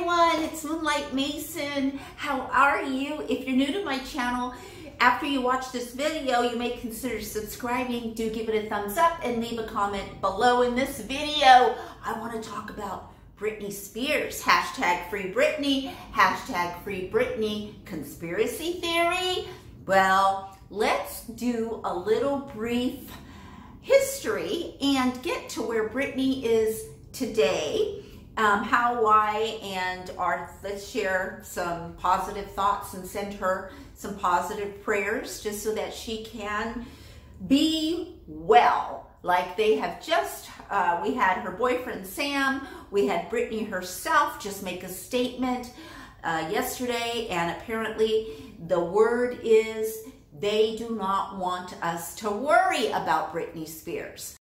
everyone, it's Moonlight Mason. How are you? If you're new to my channel, after you watch this video, you may consider subscribing. Do give it a thumbs up and leave a comment below. In this video, I want to talk about Britney Spears. Hashtag free Britney, hashtag free Britney conspiracy theory. Well, let's do a little brief history and get to where Britney is today. How, why, and let's share some positive thoughts and send her some positive prayers just so that she can be well. Like they have just, we had her boyfriend Sam, we had Britney herself just make a statement yesterday, and apparently the word is they do not want us to worry about Britney Spears.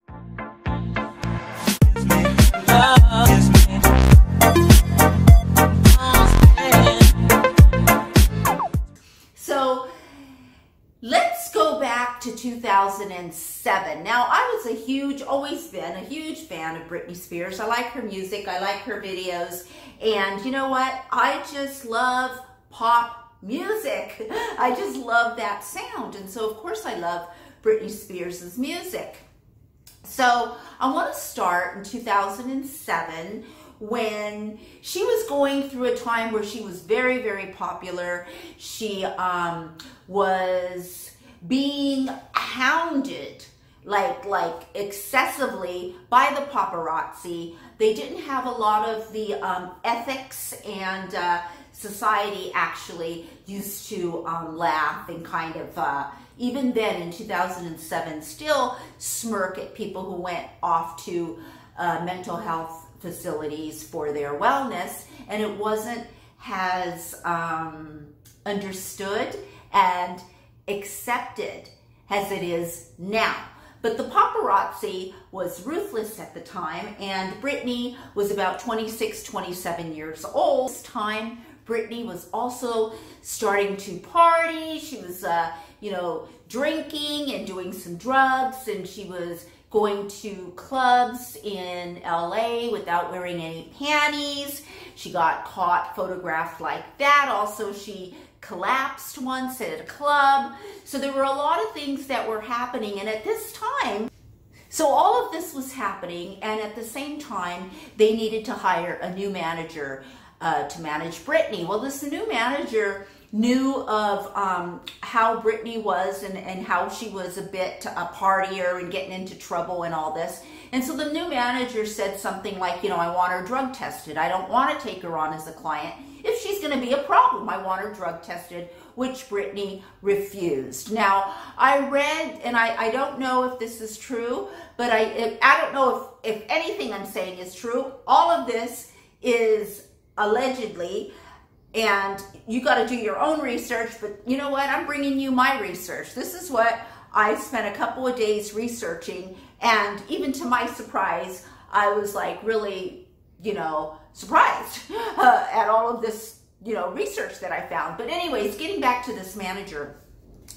So let's go back to 2007. Now, I was always been a huge fan of Britney Spears. I like her music, I like her videos, and you know what? I just love pop music. I just love that sound, and so of course I love Britney Spears' music. So I want to start in 2007 when she was going through a time where she was very, very popular. She was being hounded like excessively by the paparazzi. They didn't have a lot of the ethics, and society actually used to laugh and kind of even then in 2007 still smirk at people who went off to mental health facilities for their wellness, and it wasn't as understood and accepted as it is now. But the paparazzi was ruthless at the time, and Britney was about 26, 27 years old. This time, Britney was also starting to party. She was, drinking and doing some drugs, and she was going to clubs in LA without wearing any panties. She got caught photographed like that. Also, she collapsed once at a club. So there were a lot of things that were happening, and at this time, so all of this was happening, and at the same time, they needed to hire a new manager to manage Britney. Well, this new manager knew of how Britney was and how she was a bit a partier and getting into trouble and all this. And so the new manager said something like, I want her drug tested. I don't want to take her on as a client if she's going to be a problem. I want her drug tested, which Britney refused. Now, I read, and I don't know if this is true, but I don't know if anything I'm saying is true. All of this is allegedly, and you got to do your own research, but you know what? I'm bringing you my research. This is what I spent a couple of days researching, and even to my surprise, I was like really, surprised at all of this, research that I found. But anyways, getting back to this manager,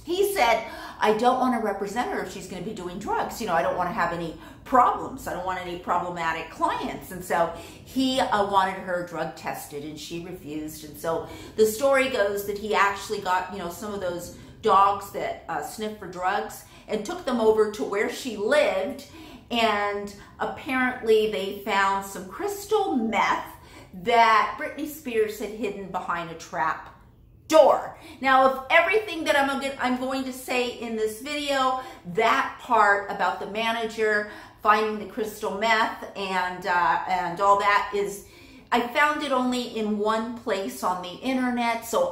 he said, I don't want to represent her if she's going to be doing drugs. I don't want to have any problems. I don't want any problematic clients. And so he wanted her drug tested, and she refused. And so the story goes that he actually got, some of those dogs that sniff for drugs and took them over to where she lived. And apparently they found some crystal meth that Britney Spears had hidden behind a trap door. Now, of everything that I'm going to say in this video, that part about the manager finding the crystal meth and all that is, I found it only in one place on the internet. So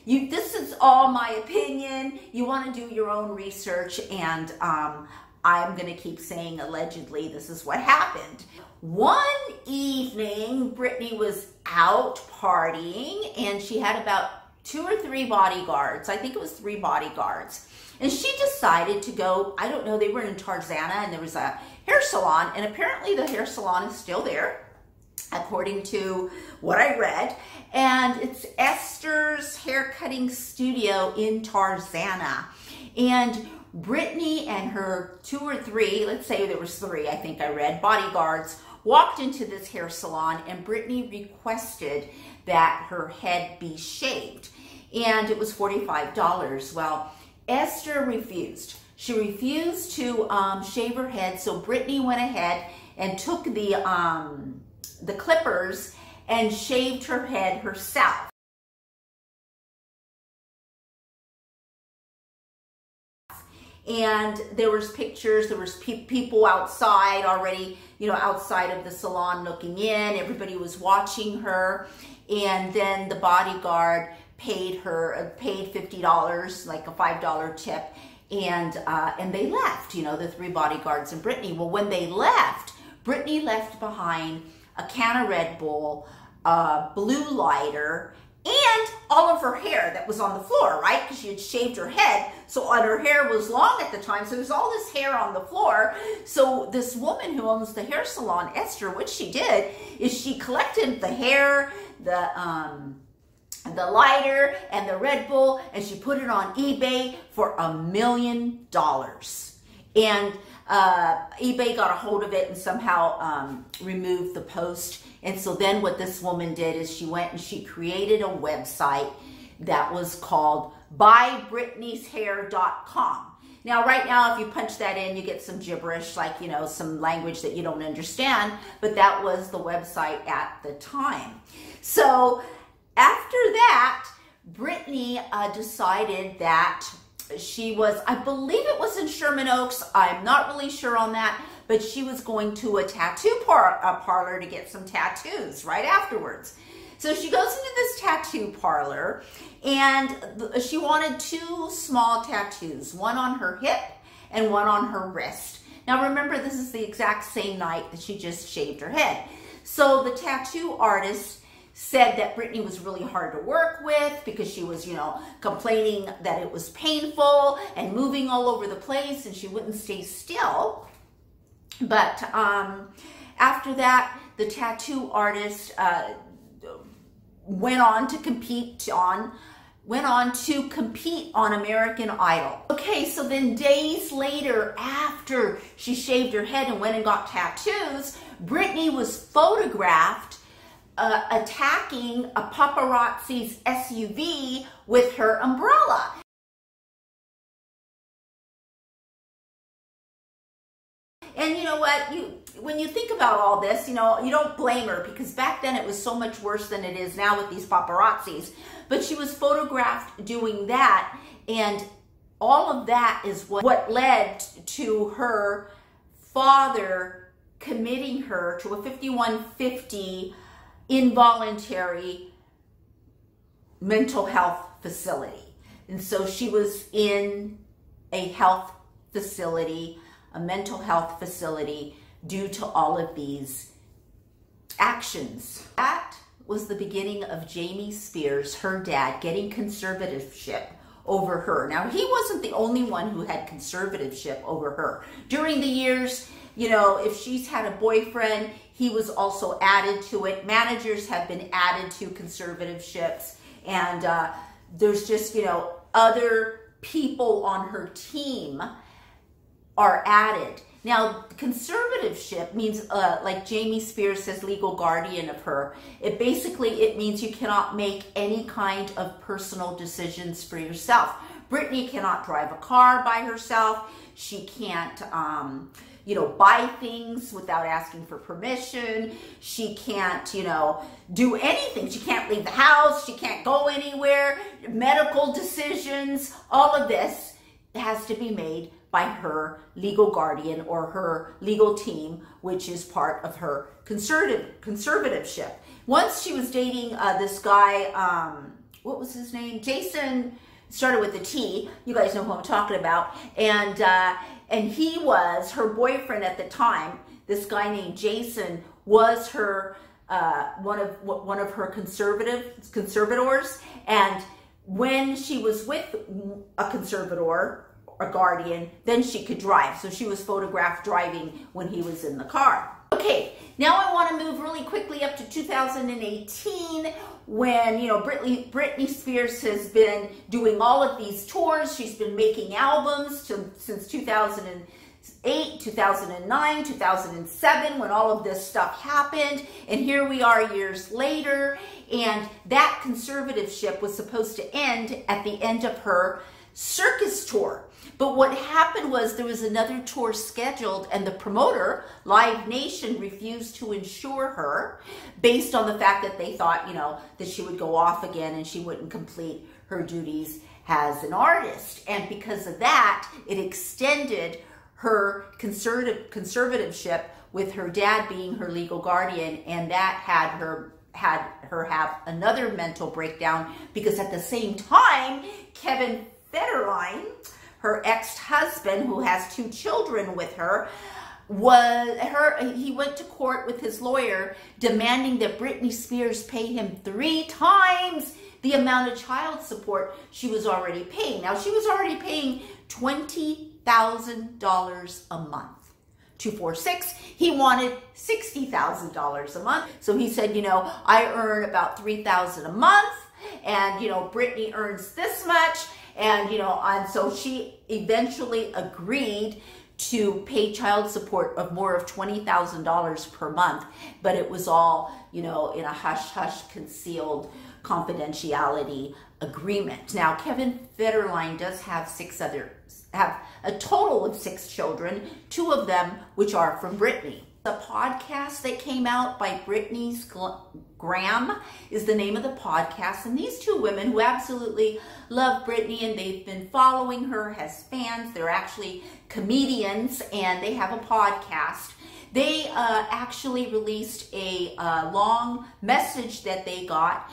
this is all my opinion. You want to do your own research, and I'm going to keep saying allegedly this is what happened. One evening, Britney was out partying, and she had about 2 or 3 bodyguards. I think it was 3 bodyguards. And she decided to go, I don't know, they were in Tarzana, and there was a hair salon, and apparently the hair salon is still there, according to what I read. And it's Esther's Haircutting Studio in Tarzana. And Britney and her 2 or 3, let's say there was 3, I think I read, bodyguards walked into this hair salon, and Britney requested that her head be shaved, and it was $45. Well, Esther refused. She refused to shave her head, so Britney went ahead and took the clippers and shaved her head herself. And there was pictures, there was people outside already, you know, outside of the salon looking in. Everybody was watching her. And then the bodyguard paid $50, like a $5 tip. And they left, you know, the 3 bodyguards and Britney. Well, when they left, Britney left behind a can of Red Bull, a blue lighter, and all of her hair that was on the floor, right? Because she had shaved her head, so her hair was long at the time, so there's all this hair on the floor. So this woman who owns the hair salon, Esther, what she did is she collected the hair, the lighter, and the Red Bull, and she put it on eBay for $1 million. And eBay got a hold of it and somehow removed the post. And so then what this woman did is she went and she created a website that was called buybritneyshair.com. Now, right now, if you punch that in, you get some gibberish, like, you know, some language that you don't understand. But that was the website at the time. So after that, Britney decided that she was, I believe it was in Sherman Oaks, I'm not really sure on that, but she was going to a tattoo parlor to get some tattoos right afterwards. So she goes into this tattoo parlor, and she wanted 2 small tattoos, one on her hip and one on her wrist. Now remember, this is the exact same night that she just shaved her head. So the tattoo artist said that Britney was really hard to work with because she was, you know, complaining that it was painful and moving all over the place and she wouldn't stay still. But after that, the tattoo artist went on to compete on American Idol. Okay, so then days later, after she shaved her head and went and got tattoos, Britney was photographed attacking a paparazzi's SUV with her umbrella. And you know what, when you think about all this, you know, you don't blame her, because back then it was so much worse than it is now with these paparazzis. But she was photographed doing that, and all of that is what led to her father committing her to a 5150 involuntary mental health facility. And so she was in a health facility, a mental health facility, due to all of these actions. That was the beginning of Jamie Spears, her dad, getting conservatorship over her. Now, he wasn't the only one who had conservatorship over her. During the years, you know, if she's had a boyfriend, he was also added to it. Managers have been added to conservatorships, and there's just, you know, other people on her team are added. Now, conservatorship means, like Jamie Spears says, legal guardian of her. It means you cannot make any kind of personal decisions for yourself. Britney cannot drive a car by herself. She can't, you know, buy things without asking for permission. She can't, you know, do anything. She can't leave the house. She can't go anywhere. Medical decisions, all of this has to be made by her legal guardian or her legal team, which is part of her conservatorship. Once she was dating this guy, what was his name? Jason, started with a T. You guys know who I'm talking about. And he was her boyfriend at the time. This guy named Jason was her one of her conservators. And when she was with a conservator, a guardian, then she could drive. So she was photographed driving when he was in the car. Okay, now I want to move really quickly up to 2018, when, you know, Britney Spears has been doing all of these tours. She's been making albums since 2016. 2009, 2007, when all of this stuff happened. And here we are years later, and that conservatorship was supposed to end at the end of her circus tour. But what happened was there was another tour scheduled, and the promoter, Live Nation, refused to insure her based on the fact that they thought, that she would go off again and she wouldn't complete her duties as an artist. And because of that, it extended her conservatorship with her dad being her legal guardian, and that had her have another mental breakdown, because at the same time, Kevin Federline, her ex-husband, who has 2 children with her, he went to court with his lawyer demanding that Britney Spears pay him 3 times the amount of child support she was already paying. Now, she was already paying $20,000 a month. 246, he wanted $60,000 a month. So he said, I earn about $3,000 a month, and Britney earns this much, and and so she eventually agreed to pay child support of more of $20,000 per month, but it was all in a hush-hush concealed confidentiality agreement. Now, Kevin Federline does have a total of 6 children, 2 of them which are from Britney. The podcast that came out by Britney's Graham is the name of the podcast, and these 2 women who absolutely love Britney and they've been following her as fans, they're actually comedians and they have a podcast. They actually released a long message that they got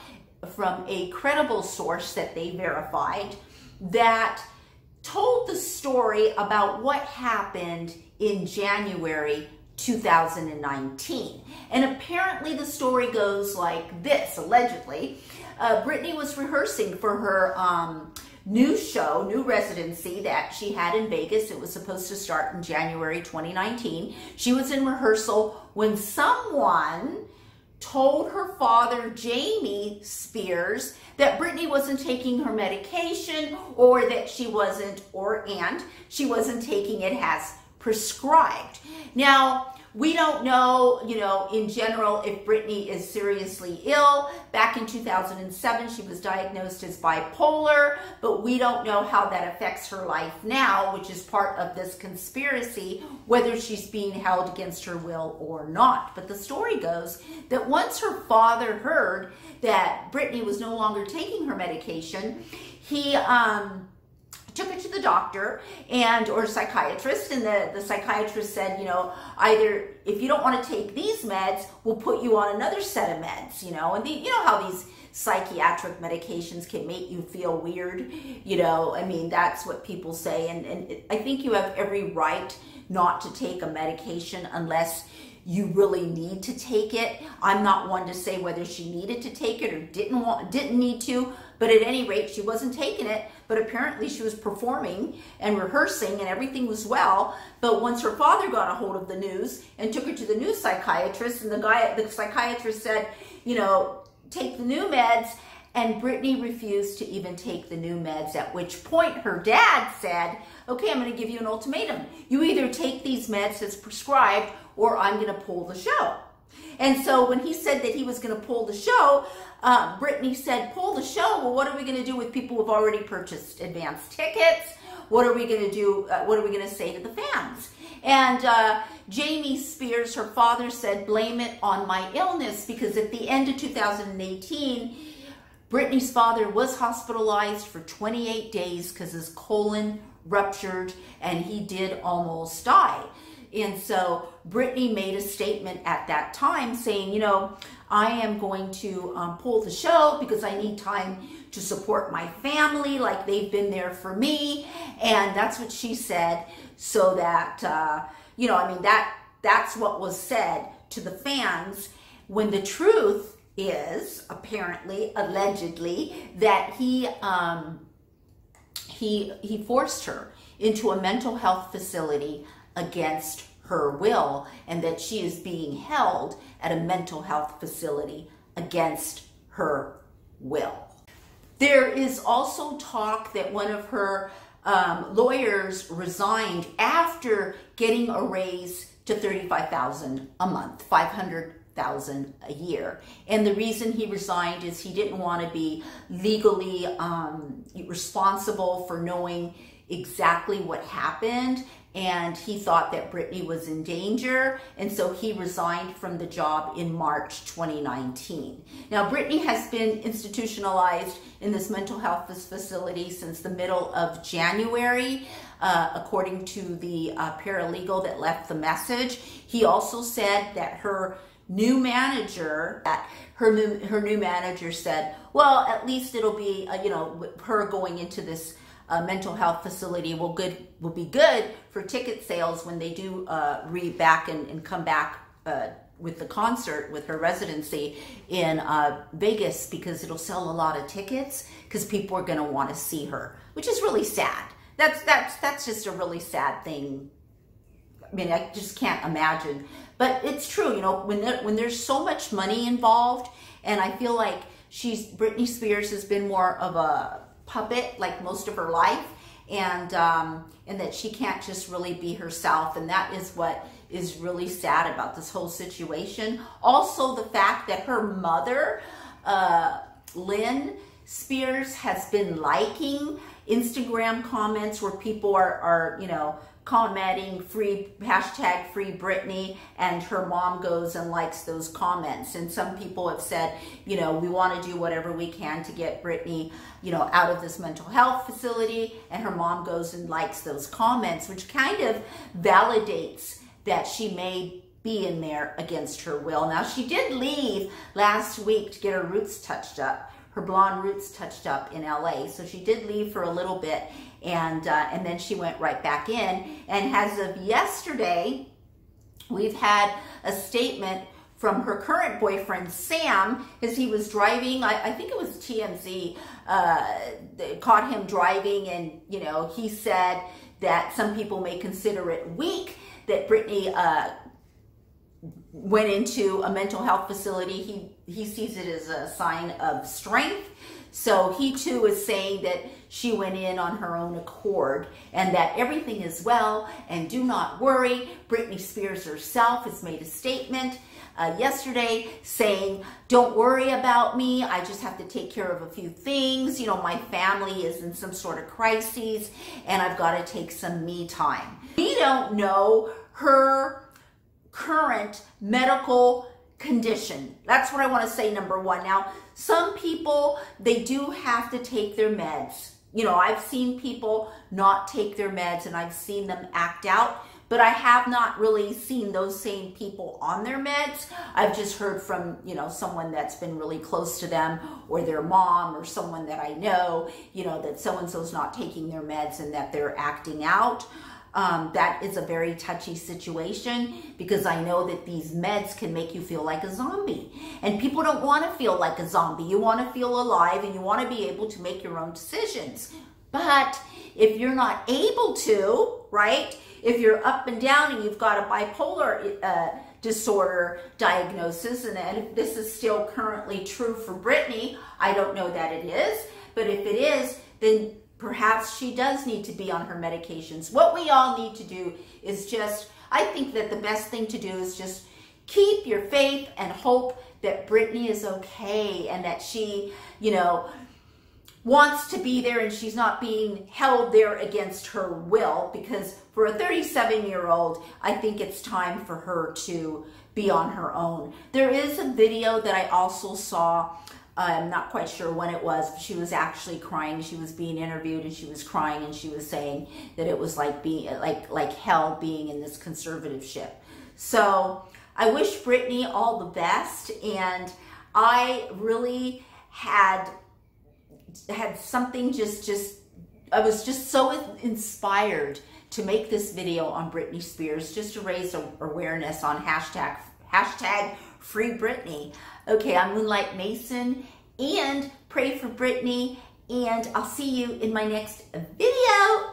from a credible source that they verified that told the story about what happened in January 2019. And apparently the story goes like this, allegedly. Britney was rehearsing for her new residency that she had in Vegas. It was supposed to start in January 2019. She was in rehearsal when someone told her father, Jamie Spears, that Britney wasn't taking her medication, or that she wasn't taking it as prescribed. Now, we don't know, in general, if Britney is seriously ill. Back in 2007, she was diagnosed as bipolar, but we don't know how that affects her life now, which is part of this conspiracy, whether she's being held against her will or not. But the story goes that once her father heard that Britney was no longer taking her medication, he took her to the doctor or psychiatrist, and the psychiatrist said, either if you don't want to take these meds, we'll put you on another set of meds, and how these psychiatric medications can make you feel weird, that's what people say, and I think you have every right not to take a medication unless you really need to take it. I'm not one to say whether she needed to take it or didn't need to, but at any rate, she wasn't taking it, but apparently she was performing and rehearsing and everything was well. But once her father got a hold of the news and took her to the new psychiatrist, and the psychiatrist said, take the new meds, and Britney refused to even take the new meds, at which point her dad said, okay, I'm going to give you an ultimatum. You either take these meds as prescribed, or I'm going to pull the show. And so when he said that he was going to pull the show, Britney said, pull the show? Well, what are we going to do with people who've already purchased advance tickets? What are we going to do? What are we going to say to the fans? And Jamie Spears, her father, said, blame it on my illness, because at the end of 2018, Britney's father was hospitalized for 28 days because his colon ruptured and he did almost die. And so Britney made a statement at that time saying, I am going to pull the show because I need time to support my family, like they've been there for me. And that's what she said, so that, that's what was said to the fans, when the truth is, apparently, allegedly, that he forced her into a mental health facility against her will, and that she is being held at a mental health facility against her will. There is also talk that one of her lawyers resigned after getting a raise to $35,000 a month, $500,000 a year. And the reason he resigned is he didn't want to be legally responsible for knowing exactly what happened, and he thought that Britney was in danger, and so he resigned from the job in March 2019. Now, Britney has been institutionalized in this mental health facility since the middle of January, according to the paralegal that left the message. He also said that her new manager said, well, at least it'll be, her going into this mental health facility will be good for ticket sales when they do back and come back with the concert, with her residency in Vegas, because it'll sell a lot of tickets because people are going to want to see her, which is really sad. That's just a really sad thing. I mean, I just can't imagine, but it's true. When there's so much money involved, and I feel like Britney Spears has been more of a puppet like most of her life, and that she can't just really be herself, and that is what is really sad about this whole situation. Also, the fact that her mother, Lynn Spears, has been liking Instagram comments where people are commenting free Britney, and her mom goes and likes those comments. And some people have said, we want to do whatever we can to get Britney, out of this mental health facility, and her mom goes and likes those comments, which kind of validates that she may be in there against her will. Now, she did leave last week to get her roots touched up, her blonde roots touched up in LA. So she did leave for a little bit, and then she went right back in. And as of yesterday, we've had a statement from her current boyfriend, Sam, as he was driving. I think it was TMZ caught him driving, and he said that some people may consider it weak that Britney went into a mental health facility. He sees it as a sign of strength. So he too is saying that she went in on her own accord, and that everything is well, and do not worry. Britney Spears herself has made a statement yesterday saying, don't worry about me. I just have to take care of a few things. My family is in some sort of crises, and I've got to take some me time. We don't know her current medical condition. That's what I want to say, number one. Now, some people, they do have to take their meds. I've seen people not take their meds, and I've seen them act out, but I have not really seen those same people on their meds. I've just heard from, someone that's been really close to them, or their mom, or someone that I know, that so-and-so's not taking their meds and that they're acting out. That is a very touchy situation, because I know that these meds can make you feel like a zombie, and people don't want to feel like a zombie. You want to feel alive, and you want to be able to make your own decisions. But if you're not able to, right? If you're up and down and you've got a bipolar disorder diagnosis, and if this is still currently true for Britney, I don't know that it is, but if it is, then perhaps she does need to be on her medications. What we all need to do is I think that the best thing to do is just keep your faith and hope that Britney is okay, and that she, wants to be there, and she's not being held there against her will, because for a 37-year-old, I think it's time for her to be on her own. There is a video that I also saw. I'm not quite sure when it was, but she was actually crying. She was being interviewed, and she was crying, and she was saying that it was like being like hell being in this conservatorship. So I wish Britney all the best, and I really had something I was just so inspired to make this video on Britney Spears, just to raise awareness on hashtag Free Britney. Okay, I'm Moonlight Mason, and pray for Britney, and I'll see you in my next video.